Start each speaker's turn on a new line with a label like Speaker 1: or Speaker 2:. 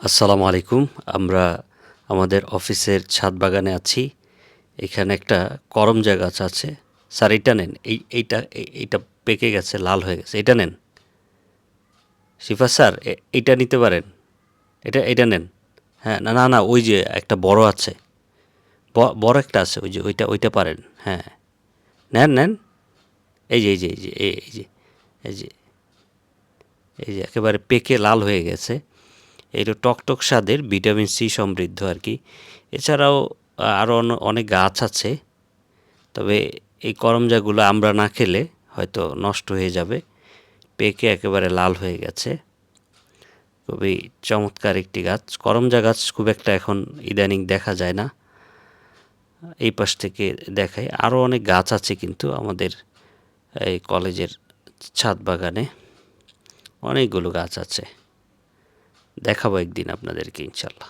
Speaker 1: আসসালামু আলাইকুম। আমরা আমাদের অফিসের ছাদ বাগানে আছি। এখানে একটা করমজা গাছ আছে। স্যার এইটা নেন। এইটা পেকে গেছে, লাল হয়ে গেছে। এটা নেন। শিফা স্যার এইটা নিতে পারেন। এটা নেন। হ্যাঁ, না, না, না, ওই যে একটা বড় আছে। বড় একটা আছে, ওই যে ওইটা পারেন। হ্যাঁ, নেন। এই যে এই যে এই যে একেবারে পেকে লাল হয়ে গেছে। এটা টকটক স্বাদের, ভিটামিন সি সমৃদ্ধ আর কি। এছাড়াও আরও অনেক গাছ আছে, তবে এই করমজাগুলো আমরা না খেলে হয়তো নষ্ট হয়ে যাবে। পেকে একেবারে লাল হয়ে গেছে। খুবই চমৎকার একটি গাছ। করমজা গাছ খুব একটা এখন ইদানিং দেখা যায় না। এই পাশ থেকে দেখাই আরও অনেক গাছ আছে, কিন্তু আমাদের এই কলেজের ছাদ বাগানে অনেকগুলো গাছ আছে। দেখাবো একদিন আপনাদেরকে ইনশাল্লাহ।